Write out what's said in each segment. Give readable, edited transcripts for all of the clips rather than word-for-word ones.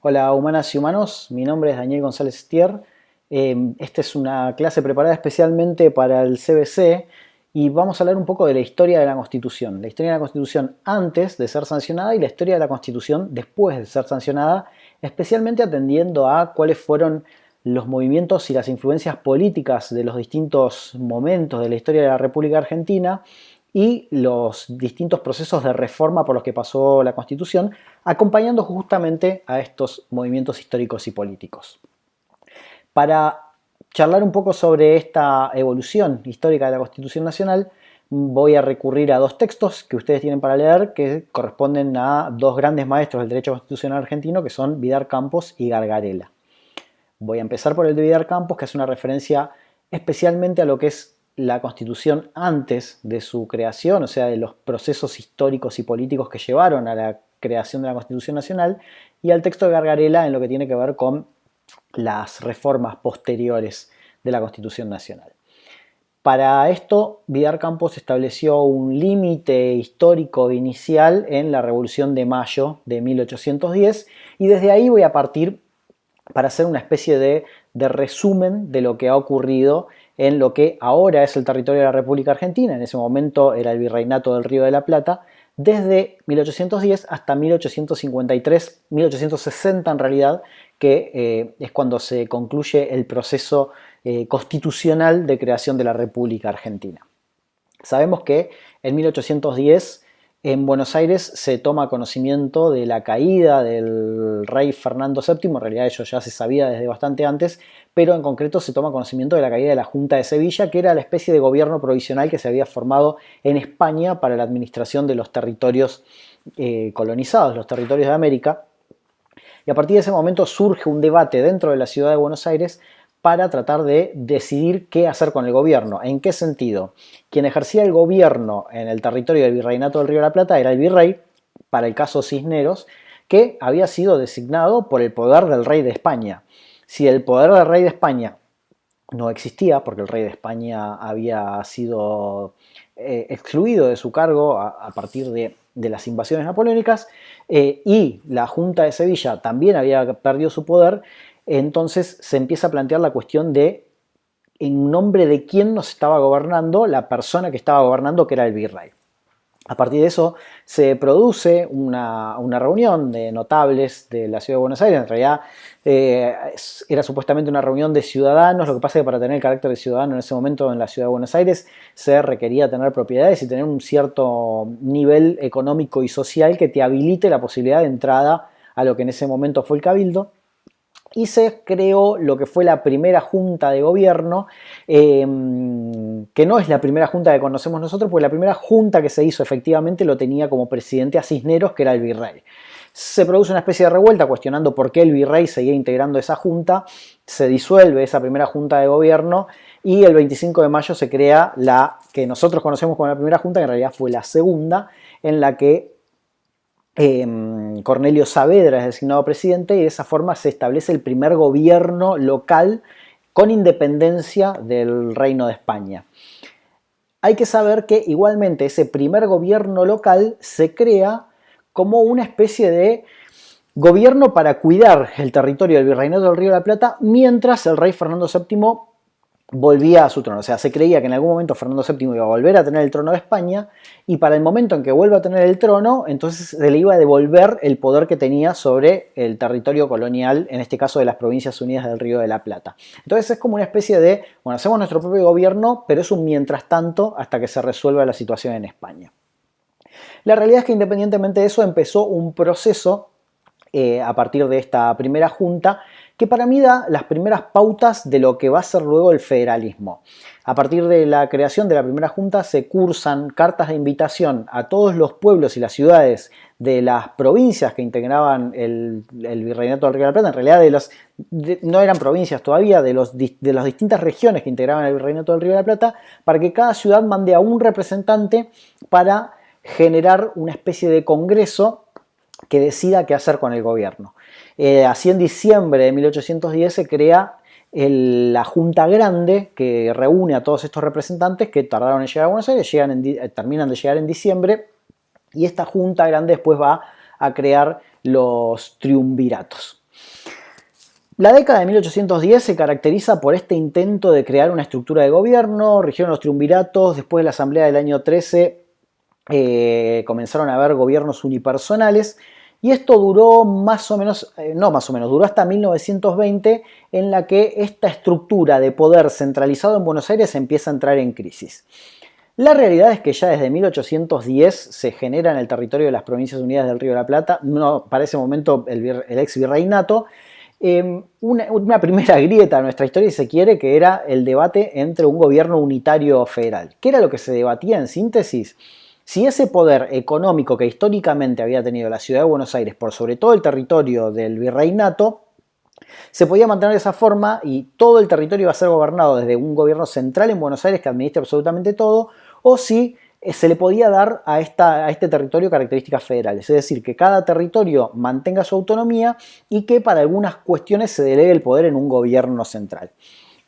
Hola humanas y humanos, mi nombre es Daniel González Stier. Esta es una clase preparada especialmente para el CBC y vamos a hablar un poco de la historia de la Constitución. La historia de la Constitución antes de ser sancionada y la historia de la Constitución después de ser sancionada, especialmente atendiendo a cuáles fueron los movimientos y las influencias políticas de los distintos momentos de la historia de la República Argentina y los distintos procesos de reforma por los que pasó la Constitución, acompañando justamente a estos movimientos históricos y políticos. Para charlar un poco sobre esta evolución histórica de la Constitución Nacional, voy a recurrir a dos textos que ustedes tienen para leer que corresponden a dos grandes maestros del derecho constitucional argentino que son Vidar Campos y Gargarella. Voy a empezar por el de Vidar Campos, que es una referencia especialmente a lo que es la Constitución antes de su creación, o sea, de los procesos históricos y políticos que llevaron a la creación de la Constitución Nacional, y al texto de Gargarella en lo que tiene que ver con las reformas posteriores de la Constitución Nacional. Para esto, Vidar Campos estableció un límite histórico inicial en la Revolución de Mayo de 1810 y desde ahí voy a partir para hacer una especie de resumen de lo que ha ocurrido en lo que ahora es el territorio de la República Argentina, en ese momento era el Virreinato del Río de la Plata, desde 1810 hasta 1853, 1860 en realidad, que es cuando se concluye el proceso constitucional de creación de la República Argentina. Sabemos que en 1810 en Buenos Aires se toma conocimiento de la caída del rey Fernando VII, en realidad eso ya se sabía desde bastante antes, pero en concreto se toma conocimiento de la caída de la Junta de Sevilla, que era la especie de gobierno provisional que se había formado en España para la administración de los territorios colonizados, los territorios de América. Y a partir de ese momento surge un debate dentro de la ciudad de Buenos Aires para tratar de decidir qué hacer con el gobierno. ¿En qué sentido? Quien ejercía el gobierno en el territorio del Virreinato del Río de la Plata era el virrey, para el caso Cisneros, que había sido designado por el poder del rey de España. Si el poder del rey de España no existía, porque el rey de España había sido excluido de su cargo a partir de las invasiones napoleónicas, y la Junta de Sevilla también había perdido su poder, entonces se empieza a plantear la cuestión de en nombre de quién nos estaba gobernando la persona que estaba gobernando, que era el virrey. A partir de eso se produce una reunión de notables de la ciudad de Buenos Aires. En realidad era supuestamente una reunión de ciudadanos, lo que pasa es que para tener el carácter de ciudadano en ese momento en la ciudad de Buenos Aires se requería tener propiedades y tener un cierto nivel económico y social que te habilite la posibilidad de entrada a lo que en ese momento fue el cabildo. Y se creó lo que fue la primera junta de gobierno, que no es la primera junta que conocemos nosotros, porque la primera junta que se hizo efectivamente lo tenía como presidente a Cisneros, que era el virrey. Se produce una especie de revuelta cuestionando por qué el virrey seguía integrando esa junta, se disuelve esa primera junta de gobierno y el 25 de mayo se crea la que nosotros conocemos como la primera junta, que en realidad fue la segunda, en la que Cornelio Saavedra es designado presidente y de esa forma se establece el primer gobierno local con independencia del Reino de España. Hay que saber que igualmente ese primer gobierno local se crea como una especie de gobierno para cuidar el territorio del Virreinato del Río de la Plata mientras el rey Fernando VII volvía a su trono. O sea, se creía que en algún momento Fernando VII iba a volver a tener el trono de España y para el momento en que vuelva a tener el trono, entonces se le iba a devolver el poder que tenía sobre el territorio colonial, en este caso de las Provincias Unidas del Río de la Plata. Entonces es como una especie de, bueno, hacemos nuestro propio gobierno, pero es un mientras tanto hasta que se resuelva la situación en España. La realidad es que independientemente de eso empezó un proceso a partir de esta primera junta que para mí da las primeras pautas de lo que va a ser luego el federalismo. A partir de la creación de la primera junta se cursan cartas de invitación a todos los pueblos y las ciudades de las provincias que integraban el Virreinato del Río de la Plata, en realidad no eran provincias todavía, de las distintas regiones que integraban el Virreinato del Río de la Plata, para que cada ciudad mande a un representante para generar una especie de congreso que decida qué hacer con el gobierno. Así en diciembre de 1810 se crea la Junta Grande que reúne a todos estos representantes que tardaron en llegar a Buenos Aires, terminan de llegar en diciembre y esta Junta Grande después va a crear los triunviratos. La década de 1810 se caracteriza por este intento de crear una estructura de gobierno, rigieron los triunviratos, después de la asamblea del año 13 comenzaron a haber gobiernos unipersonales y esto duró más o menos, no más o menos, duró hasta 1920 en la que esta estructura de poder centralizado en Buenos Aires empieza a entrar en crisis. La realidad es que ya desde 1810 se genera en el territorio de las Provincias Unidas del Río de la Plata, no, para ese momento el ex virreinato, una primera grieta de nuestra historia, si se quiere, que era el debate entre un gobierno unitario federal. ¿Qué era lo que se debatía en síntesis? Si ese poder económico que históricamente había tenido la ciudad de Buenos Aires por sobre todo el territorio del virreinato, se podía mantener de esa forma y todo el territorio iba a ser gobernado desde un gobierno central en Buenos Aires que administre absolutamente todo, o si se le podía dar a este territorio características federales, es decir, que cada territorio mantenga su autonomía y que para algunas cuestiones se delegue el poder en un gobierno central.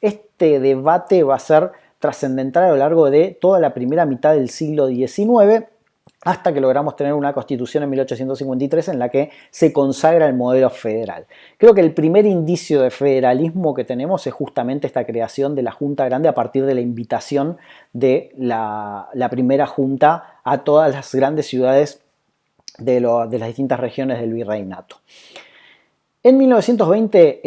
Este debate va a ser trascendental a lo largo de toda la primera mitad del siglo XIX, hasta que logramos tener una constitución en 1853 en la que se consagra el modelo federal. Creo que el primer indicio de federalismo que tenemos es justamente esta creación de la Junta Grande a partir de la invitación de la primera junta a todas las grandes ciudades de las distintas regiones del virreinato. En 1920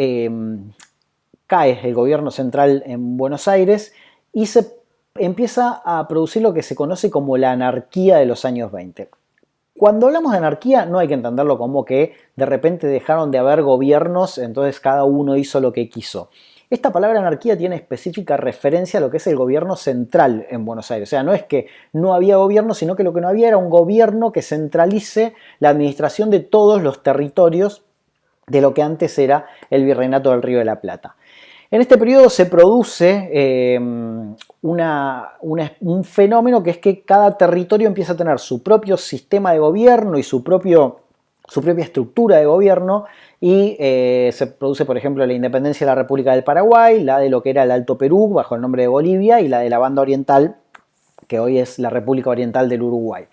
cae el gobierno central en Buenos Aires y se empieza a producir lo que se conoce como la anarquía de los años 20. Cuando hablamos de anarquía no hay que entenderlo como que de repente dejaron de haber gobiernos, entonces cada uno hizo lo que quiso. Esta palabra anarquía tiene específica referencia a lo que es el gobierno central en Buenos Aires. O sea, no es que no había gobierno, sino que lo que no había era un gobierno que centralice la administración de todos los territorios de lo que antes era el Virreinato del Río de la Plata. En este periodo se produce un fenómeno que es que cada territorio empieza a tener su propio sistema de gobierno y su propia estructura de gobierno y se produce, por ejemplo, la independencia de la República del Paraguay, la de lo que era el Alto Perú bajo el nombre de Bolivia y la de la Banda Oriental, que hoy es la República Oriental del Uruguay.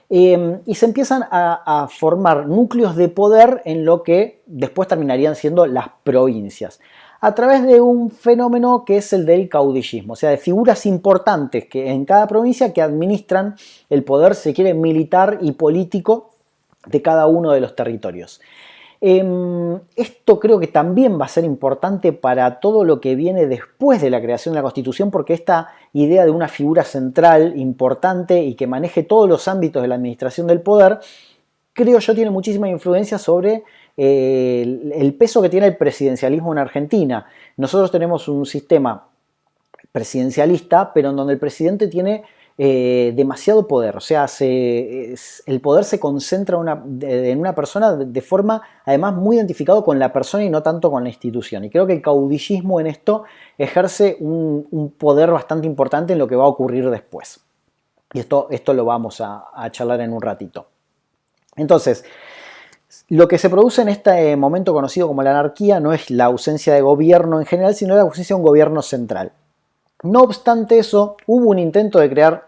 Y se empiezan a formar núcleos de poder en lo que después terminarían siendo las provincias, a través de un fenómeno que es el del caudillismo, o sea, de figuras importantes que en cada provincia que administran el poder, se quiere, militar y político de cada uno de los territorios. Esto creo que también va a ser importante para todo lo que viene después de la creación de la Constitución, porque esta idea de una figura central importante y que maneje todos los ámbitos de la administración del poder, creo yo tiene muchísima influencia sobre el peso que tiene el presidencialismo en Argentina. Nosotros tenemos un sistema presidencialista, pero en donde el presidente tiene demasiado poder, o sea, el poder se concentra en una persona de forma además muy identificado con la persona y no tanto con la institución. Y creo que el caudillismo en esto ejerce un poder bastante importante en lo que va a ocurrir después. Y esto lo vamos a charlar en un ratito. Entonces, lo que se produce en este momento conocido como la anarquía no es la ausencia de gobierno en general, sino la ausencia de un gobierno central. No obstante eso, hubo un intento de crear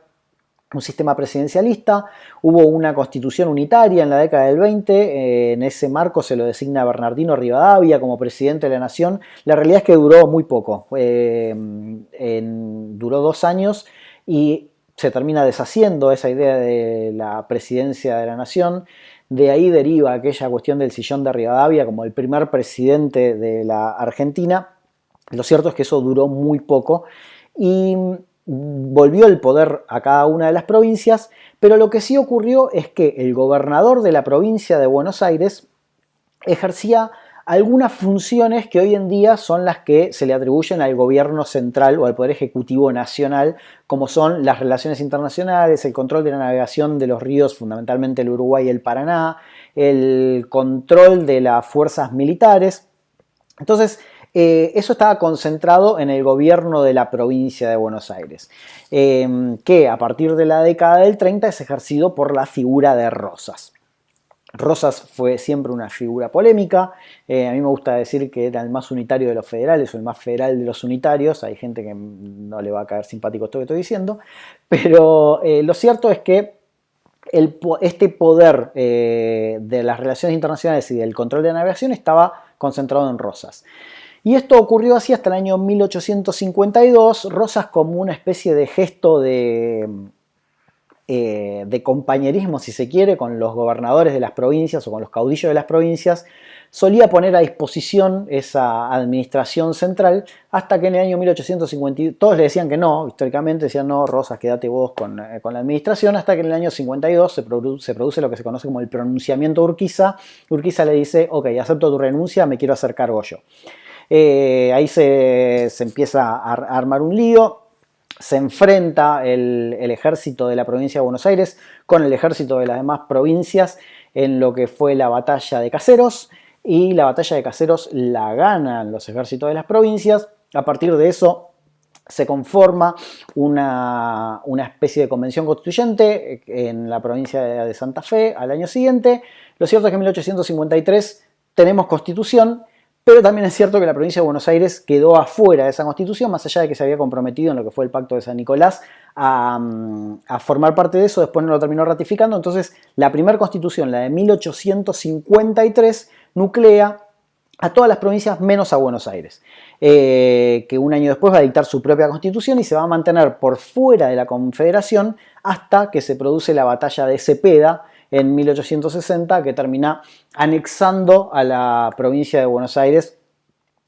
un sistema presidencialista, hubo una constitución unitaria en la década del 20, en ese marco se lo designa Bernardino Rivadavia como presidente de la nación. La realidad es que duró muy poco, duró 2 años y se termina deshaciendo esa idea de la presidencia de la nación. De ahí deriva aquella cuestión del sillón de Rivadavia como el primer presidente de la Argentina. Lo cierto es que eso duró muy poco y volvió el poder a cada una de las provincias, pero lo que sí ocurrió es que el gobernador de la provincia de Buenos Aires ejercía algunas funciones que hoy en día son las que se le atribuyen al gobierno central o al Poder Ejecutivo Nacional, como son las relaciones internacionales, el control de la navegación de los ríos, fundamentalmente el Uruguay y el Paraná, el control de las fuerzas militares. Entonces, eso estaba concentrado en el gobierno de la provincia de Buenos Aires, que a partir de la década del 30 es ejercido por la figura de Rosas. Rosas fue siempre una figura polémica, a mí me gusta decir que era el más unitario de los federales o el más federal de los unitarios, hay gente que no le va a caer simpático esto que estoy diciendo, pero lo cierto es que este poder de las relaciones internacionales y del control de la navegación estaba concentrado en Rosas. Y esto ocurrió así hasta el año 1852, Rosas como una especie de gesto de compañerismo, si se quiere, con los gobernadores de las provincias o con los caudillos de las provincias, solía poner a disposición esa administración central hasta que en el año 1850, todos le decían que no, históricamente decían no, Rosas, quédate vos con la administración, hasta que en el año 52 se produce lo que se conoce como el pronunciamiento de Urquiza. Urquiza le dice, ok, acepto tu renuncia, me quiero hacer cargo yo. Ahí se empieza a armar un lío. Se enfrenta el ejército de la provincia de Buenos Aires con el ejército de las demás provincias en lo que fue la batalla de Caseros, y la batalla de Caseros la ganan los ejércitos de las provincias. A partir de eso se conforma una especie de convención constituyente en la provincia de Santa Fe al año siguiente. Lo cierto es que en 1853 tenemos constitución, pero también es cierto que la provincia de Buenos Aires quedó afuera de esa constitución, más allá de que se había comprometido en lo que fue el Pacto de San Nicolás a formar parte de eso, después no lo terminó ratificando. Entonces la primera constitución, la de 1853, nuclea a todas las provincias menos a Buenos Aires, que un año después va a dictar su propia constitución y se va a mantener por fuera de la Confederación hasta que se produce la batalla de Cepeda en 1860, que termina anexando a la provincia de Buenos Aires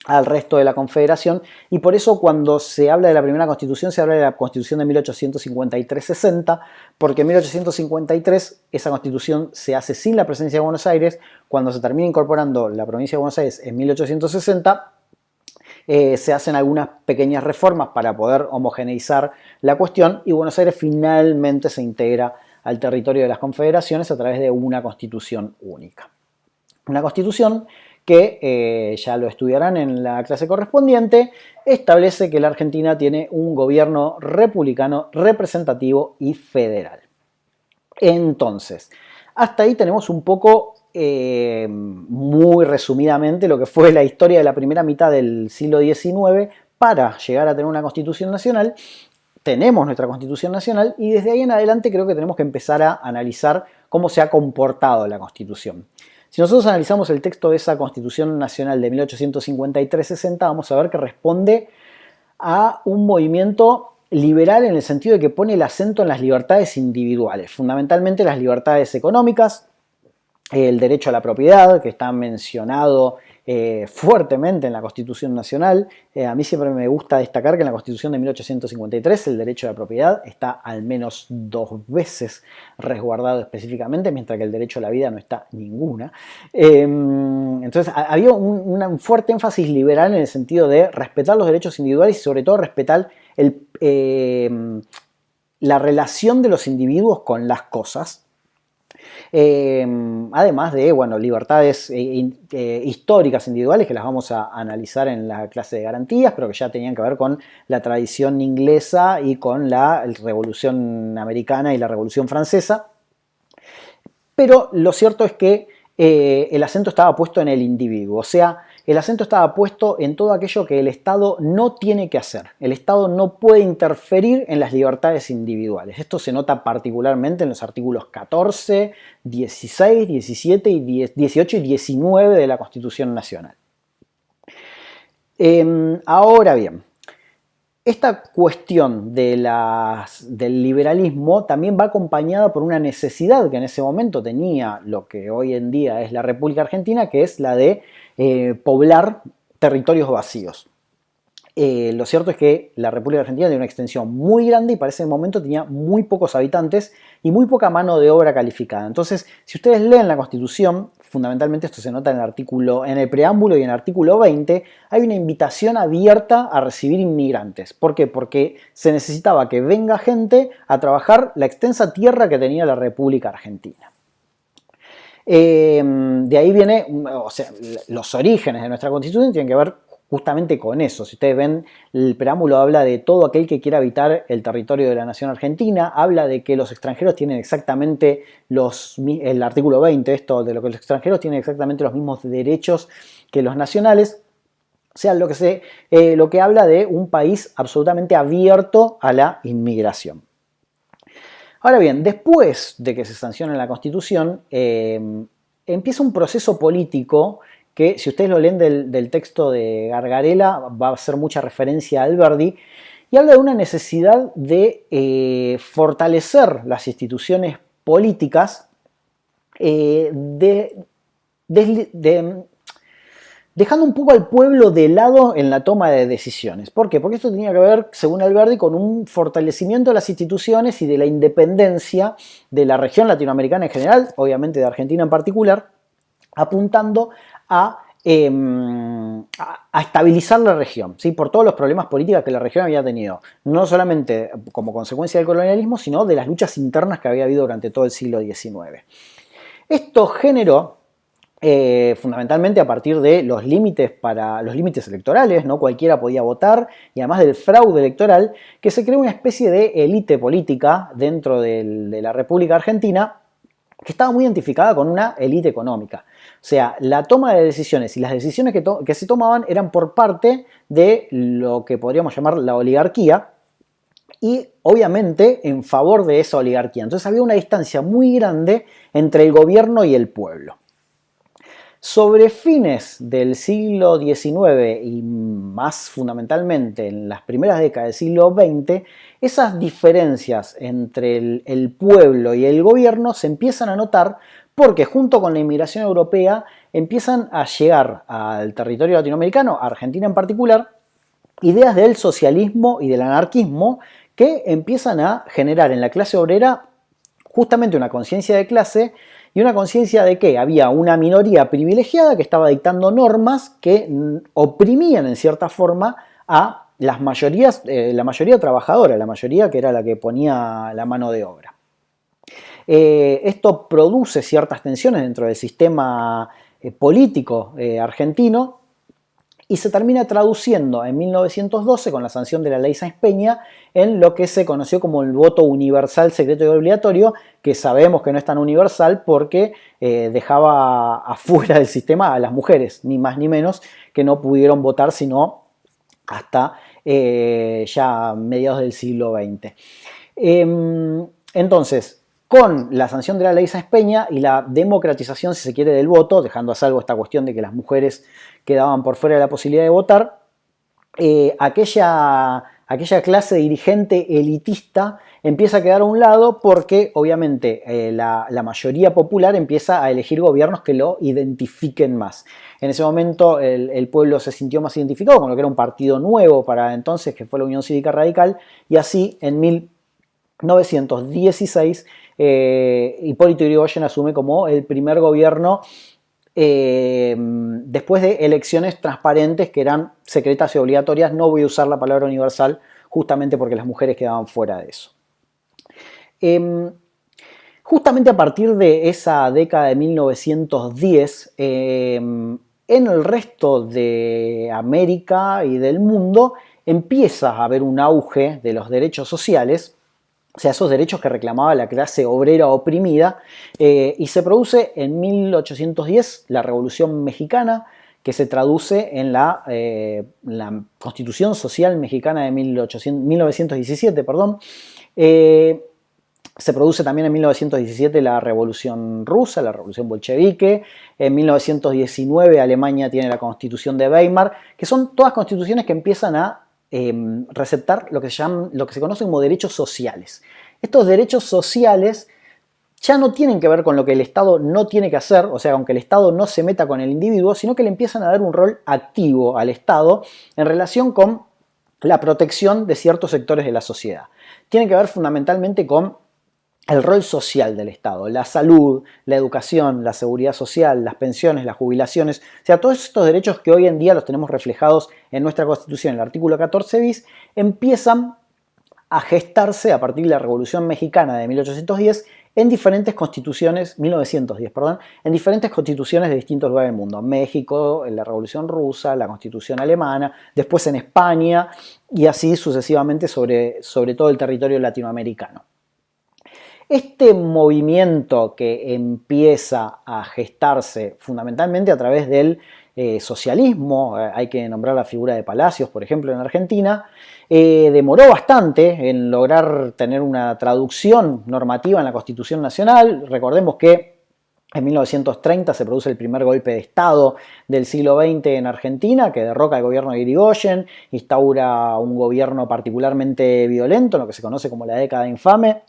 al resto de la Confederación, y por eso cuando se habla de la primera Constitución se habla de la Constitución de 1853-60, porque en 1853 esa Constitución se hace sin la presencia de Buenos Aires. Cuando se termina incorporando la provincia de Buenos Aires en 1860, se hacen algunas pequeñas reformas para poder homogeneizar la cuestión, y Buenos Aires finalmente se integra al territorio de las confederaciones a través de una constitución única. Una constitución que, ya lo estudiarán en la clase correspondiente, establece que la Argentina tiene un gobierno republicano, representativo y federal. Entonces, hasta ahí tenemos un poco, muy resumidamente, lo que fue la historia de la primera mitad del siglo XIX para llegar a tener una constitución nacional. Tenemos nuestra Constitución Nacional y desde ahí en adelante creo que tenemos que empezar a analizar cómo se ha comportado la Constitución. Si nosotros analizamos el texto de esa Constitución Nacional de 1853-60, vamos a ver que responde a un movimiento liberal en el sentido de que pone el acento en las libertades individuales, fundamentalmente las libertades económicas, el derecho a la propiedad, que está mencionado fuertemente en la Constitución Nacional. A mí siempre me gusta destacar que en la Constitución de 1853 el derecho a la propiedad está al menos 2 veces resguardado específicamente, mientras que el derecho a la vida no está ninguna. Entonces había un fuerte énfasis liberal en el sentido de respetar los derechos individuales y sobre todo respetar la relación de los individuos con las cosas. Además de, bueno, libertades históricas individuales, que las vamos a analizar en la clase de garantías, pero que ya tenían que ver con la tradición inglesa y con la Revolución Americana y la Revolución Francesa. Pero lo cierto es que el acento estaba puesto en el individuo, o sea, el acento estaba puesto en todo aquello que el Estado no tiene que hacer. El Estado no puede interferir en las libertades individuales. Esto se nota particularmente en los artículos 14, 16, 17, 18 y 19 de la Constitución Nacional. Ahora bien, esta cuestión del liberalismo también va acompañada por una necesidad que en ese momento tenía lo que hoy en día es la República Argentina, que es la de poblar territorios vacíos. Lo cierto es que la República Argentina tiene una extensión muy grande y para ese momento tenía muy pocos habitantes y muy poca mano de obra calificada. Entonces, si ustedes leen la Constitución, fundamentalmente esto se nota en el preámbulo y en el artículo 20, hay una invitación abierta a recibir inmigrantes. ¿Por qué? Porque se necesitaba que venga gente a trabajar la extensa tierra que tenía la República Argentina. De ahí viene, o sea, los orígenes de nuestra Constitución tienen que ver justamente con eso. Si ustedes ven, el preámbulo habla de todo aquel que quiera habitar el territorio de la nación argentina, habla de que los extranjeros tienen exactamente el artículo 20, esto de lo que los extranjeros tienen exactamente los mismos derechos que los nacionales, o sea, lo que habla de un país absolutamente abierto a la inmigración. Ahora bien, después de que se sancione la Constitución, empieza un proceso político que si ustedes lo leen del texto de Gargarella va a hacer mucha referencia a Alberdi, y habla de una necesidad de fortalecer las instituciones políticas, dejando un poco al pueblo de lado en la toma de decisiones. ¿Por qué? Porque esto tenía que ver, según Alberdi, con un fortalecimiento de las instituciones y de la independencia de la región latinoamericana en general, obviamente de Argentina en particular, apuntando a estabilizar la región, ¿sí? Por todos los problemas políticos que la región había tenido, no solamente como consecuencia del colonialismo, sino de las luchas internas que había habido durante todo el siglo XIX. Esto generó, fundamentalmente a partir de los límites electorales, no cualquiera podía votar, y además del fraude electoral, que se creó una especie de élite política dentro de la República Argentina, que estaba muy identificada con una élite económica. O sea, la toma de decisiones y las decisiones que se tomaban eran por parte de lo que podríamos llamar la oligarquía, y obviamente en favor de esa oligarquía. Entonces había una distancia muy grande entre el gobierno y el pueblo. Sobre fines del siglo XIX y más fundamentalmente en las primeras décadas del siglo XX, esas diferencias entre el pueblo y el gobierno se empiezan a notar porque junto con la inmigración europea empiezan a llegar al territorio latinoamericano, a Argentina en particular, ideas del socialismo y del anarquismo que empiezan a generar en la clase obrera justamente una conciencia de clase y una conciencia de que había una minoría privilegiada que estaba dictando normas que oprimían en cierta forma a las mayorías, la mayoría trabajadora, la mayoría que era la que ponía la mano de obra. Esto produce ciertas tensiones dentro del sistema político argentino y se termina traduciendo en 1912 con la sanción de la ley Sáenz-Peña en lo que se conoció como el voto universal, secreto y obligatorio, que sabemos que no es tan universal porque dejaba afuera del sistema a las mujeres, ni más ni menos, que no pudieron votar sino hasta ya mediados del siglo XX. Entonces, con la sanción de la ley Sáenz-Peña y la democratización, si se quiere, del voto, dejando a salvo esta cuestión de que las mujeres quedaban por fuera de la posibilidad de votar, aquella clase dirigente elitista empieza a quedar a un lado porque obviamente la mayoría popular empieza a elegir gobiernos que lo identifiquen más. En ese momento el pueblo se sintió más identificado con lo que era un partido nuevo para entonces, que fue la Unión Cívica Radical, y así en 1916 Hipólito Yrigoyen asume como el primer gobierno después de elecciones transparentes que eran secretas y obligatorias. No voy a usar la palabra universal justamente porque las mujeres quedaban fuera de eso. Justamente a partir de esa década de 1910, en el resto de América y del mundo empieza a haber un auge de los derechos sociales, o sea, esos derechos que reclamaba la clase obrera oprimida, y se produce en 1810 la Revolución Mexicana, que se traduce en la Constitución Social Mexicana de 1917. Se produce también en 1917 la Revolución Rusa, la Revolución Bolchevique. En 1919 Alemania tiene la Constitución de Weimar, que son todas constituciones que empiezan a receptar lo que se conoce como derechos sociales. Estos derechos sociales ya no tienen que ver con lo que el Estado no tiene que hacer, o sea, aunque el Estado no se meta con el individuo, sino que le empiezan a dar un rol activo al Estado en relación con la protección de ciertos sectores de la sociedad. Tienen que ver fundamentalmente con el rol social del Estado, la salud, la educación, la seguridad social, las pensiones, las jubilaciones, o sea, todos estos derechos que hoy en día los tenemos reflejados en nuestra Constitución, el artículo 14 bis, empiezan a gestarse a partir de la Revolución Mexicana de 1810 en diferentes constituciones, 1910, perdón, en diferentes constituciones de distintos lugares del mundo. México, en la Revolución Rusa, la Constitución Alemana, después en España y así sucesivamente sobre todo el territorio latinoamericano. Este movimiento que empieza a gestarse fundamentalmente a través del socialismo, hay que nombrar la figura de Palacios, por ejemplo, en Argentina, demoró bastante en lograr tener una traducción normativa en la Constitución Nacional. Recordemos que En 1930 se produce el primer golpe de Estado del siglo XX en Argentina, que derroca el gobierno de Irigoyen, instaura un gobierno particularmente violento, lo que se conoce como la década infame,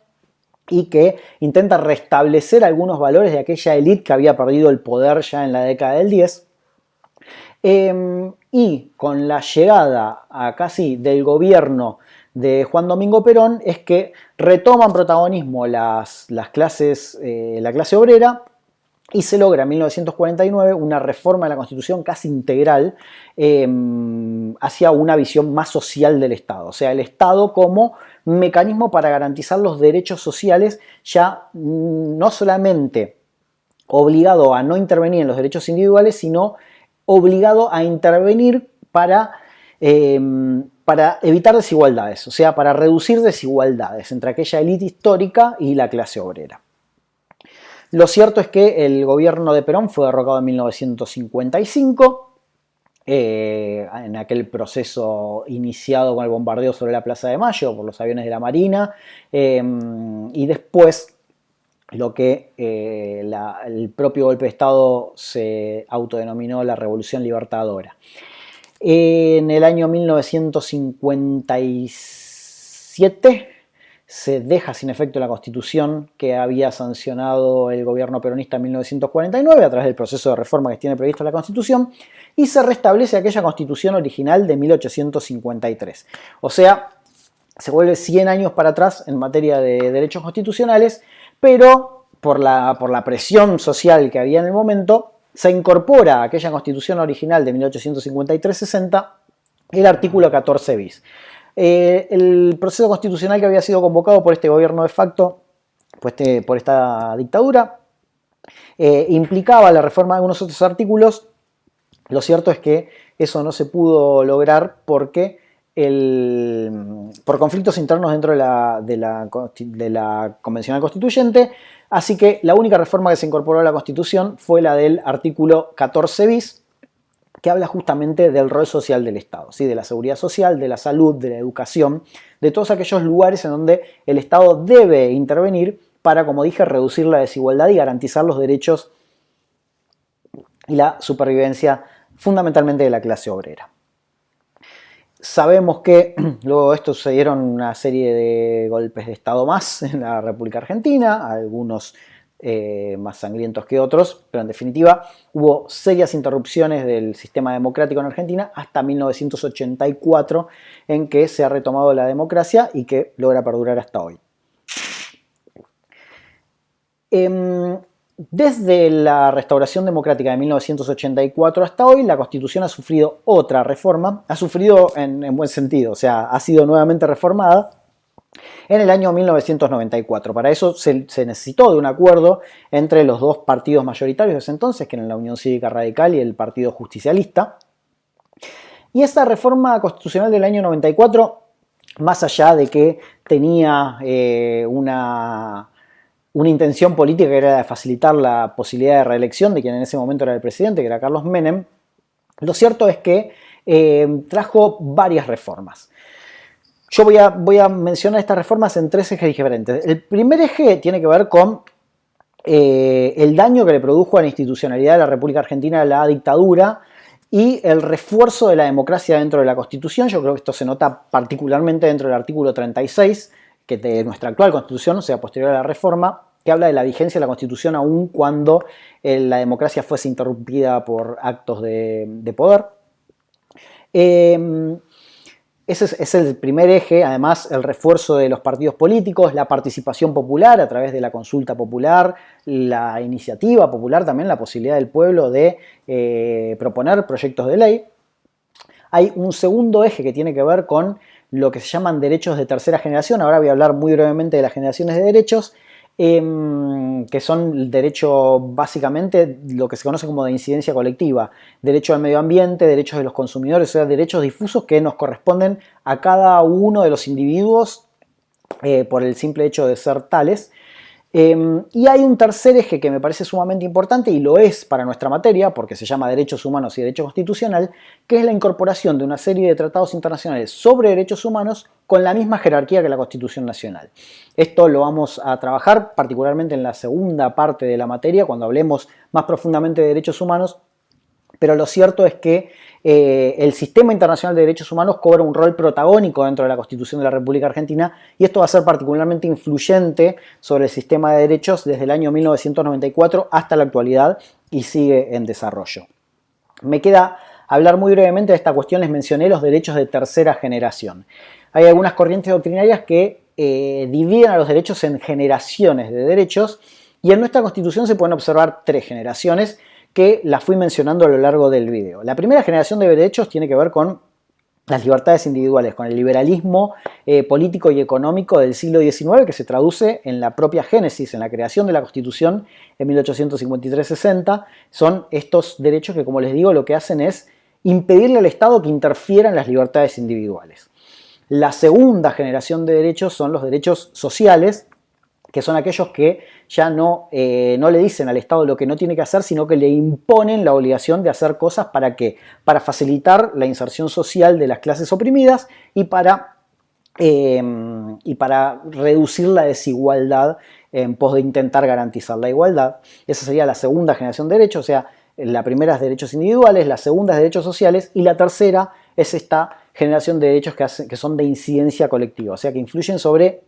y que intenta restablecer algunos valores de aquella élite que había perdido el poder ya en la década del 10. Y con la llegada a casi del gobierno de Juan Domingo Perón es que retoman protagonismo la clase obrera, y se logra en 1949 una reforma de la Constitución casi integral hacia una visión más social del Estado. O sea, el Estado como mecanismo para garantizar los derechos sociales, ya no solamente obligado a no intervenir en los derechos individuales, sino obligado a intervenir para evitar desigualdades, o sea, para reducir desigualdades entre aquella élite histórica y la clase obrera. Lo cierto es que el gobierno de Perón fue derrocado en 1955, en aquel proceso iniciado con el bombardeo sobre la Plaza de Mayo por los aviones de la Marina, y después lo que el propio golpe de Estado se autodenominó la Revolución Libertadora. En el año 1957 se deja sin efecto la Constitución que había sancionado el gobierno peronista en 1949 a través del proceso de reforma que tiene previsto la Constitución, y se restablece aquella Constitución original de 1853. O sea, se vuelve 100 años para atrás en materia de derechos constitucionales, pero por la presión social que había en el momento, se incorpora a aquella Constitución original de 1853-60 el artículo 14 bis. El proceso constitucional que había sido convocado por este gobierno de facto, por esta dictadura, implicaba la reforma de algunos otros artículos. Lo cierto es que eso no se pudo lograr porque por conflictos internos dentro de la Convencional Constituyente, así que la única reforma que se incorporó a la Constitución fue la del artículo 14 bis, que habla justamente del rol social del Estado, ¿sí? De la seguridad social, de la salud, de la educación, de todos aquellos lugares en donde el Estado debe intervenir para, como dije, reducir la desigualdad y garantizar los derechos y la supervivencia fundamentalmente de la clase obrera. Sabemos que luego de esto sucedieron una serie de golpes de Estado más en la República Argentina, algunos más sangrientos que otros, pero en definitiva hubo serias interrupciones del sistema democrático en Argentina hasta 1984, en que se ha retomado la democracia y que logra perdurar hasta hoy. Desde la restauración democrática de 1984 hasta hoy, la Constitución ha sufrido otra reforma, ha sufrido en buen sentido, o sea, ha sido nuevamente reformada en el año 1994. Para eso se necesitó de un acuerdo entre los dos partidos mayoritarios de ese entonces, que eran la Unión Cívica Radical y el Partido Justicialista. Y esta reforma constitucional del año 94, más allá de que tenía una intención política que era la de facilitar la posibilidad de reelección de quien en ese momento era el presidente, que era Carlos Menem, lo cierto es que trajo varias reformas. Yo voy a mencionar estas reformas en tres ejes diferentes. El primer eje tiene que ver con el daño que le produjo a la institucionalidad de la República Argentina la dictadura y el refuerzo de la democracia dentro de la Constitución. Yo creo que esto se nota particularmente dentro del artículo 36, que de nuestra actual Constitución, o sea, posterior a la reforma, que habla de la vigencia de la Constitución aun cuando la democracia fuese interrumpida por actos de poder. Ese es el primer eje. Además, el refuerzo de los partidos políticos, la participación popular a través de la consulta popular, la iniciativa popular, también la posibilidad del pueblo de proponer proyectos de ley. Hay un segundo eje que tiene que ver con lo que se llaman derechos de tercera generación. Ahora voy a hablar muy brevemente de las generaciones de derechos, que son el derecho básicamente lo que se conoce como de incidencia colectiva, derecho al medio ambiente, derechos de los consumidores, o sea, derechos difusos que nos corresponden a cada uno de los individuos por el simple hecho de ser tales. Y hay un tercer eje que me parece sumamente importante y lo es para nuestra materia, porque se llama Derechos Humanos y Derecho Constitucional, que es la incorporación de una serie de tratados internacionales sobre derechos humanos con la misma jerarquía que la Constitución Nacional. Esto lo vamos a trabajar particularmente en la segunda parte de la materia, cuando hablemos más profundamente de derechos humanos, pero lo cierto es que el sistema internacional de derechos humanos cobra un rol protagónico dentro de la Constitución de la República Argentina y esto va a ser particularmente influyente sobre el sistema de derechos desde el año 1994 hasta la actualidad y sigue en desarrollo. Me queda hablar muy brevemente de esta cuestión, les mencioné los derechos de tercera generación. Hay algunas corrientes doctrinarias que dividen a los derechos en generaciones de derechos y en nuestra Constitución se pueden observar 3 generaciones que las fui mencionando a lo largo del video. La primera generación de derechos tiene que ver con las libertades individuales, con el liberalismo político y económico del siglo XIX, que se traduce en la propia génesis, en la creación de la Constitución en 1853-60. Son estos derechos que, como les digo, lo que hacen es impedirle al Estado que interfiera en las libertades individuales. La segunda generación de derechos son los derechos sociales, que son aquellos que ya no le dicen al Estado lo que no tiene que hacer, sino que le imponen la obligación de hacer cosas para ¿qué? Para facilitar la inserción social de las clases oprimidas y para reducir la desigualdad en pos de intentar garantizar la igualdad. Esa sería la segunda generación de derechos, o sea, la primera es derechos individuales, la segunda es derechos sociales y la tercera es esta generación de derechos que son de incidencia colectiva, o sea, que influyen sobre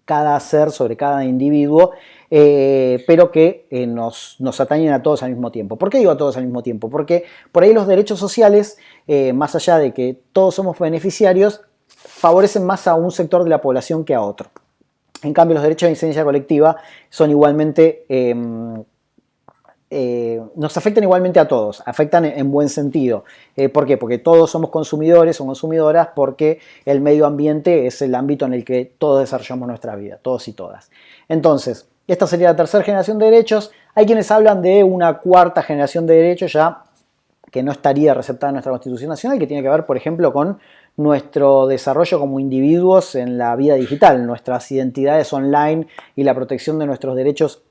cada ser, sobre cada individuo, pero que nos atañen a todos al mismo tiempo. ¿Por qué digo a todos al mismo tiempo? Porque por ahí los derechos sociales, más allá de que todos somos beneficiarios, favorecen más a un sector de la población que a otro. En cambio, los derechos de incidencia colectiva son igualmente nos afectan igualmente a todos, afectan en buen sentido. ¿Por qué? Porque todos somos consumidores o consumidoras, porque el medio ambiente es el ámbito en el que todos desarrollamos nuestra vida, todos y todas. Entonces, esta sería la tercera generación de derechos. Hay quienes hablan de una cuarta generación de derechos ya que no estaría receptada en nuestra Constitución Nacional, que tiene que ver, por ejemplo, con nuestro desarrollo como individuos en la vida digital, nuestras identidades online y la protección de nuestros derechos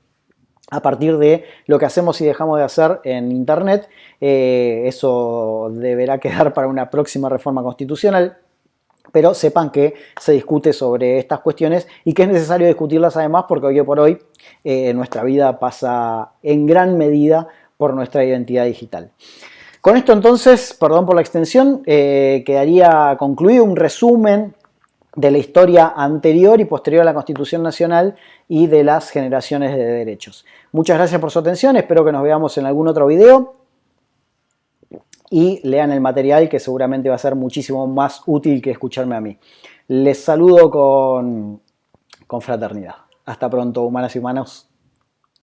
a partir de lo que hacemos y dejamos de hacer en Internet. Eso deberá quedar para una próxima reforma constitucional, pero sepan que se discute sobre estas cuestiones y que es necesario discutirlas además porque hoy por hoy nuestra vida pasa en gran medida por nuestra identidad digital. Con esto entonces, perdón por la extensión, quedaría concluido un resumen de la historia anterior y posterior a la Constitución Nacional y de las generaciones de derechos. Muchas gracias por su atención, espero que nos veamos en algún otro video y lean el material que seguramente va a ser muchísimo más útil que escucharme a mí. Les saludo con fraternidad. Hasta pronto, humanas y humanos.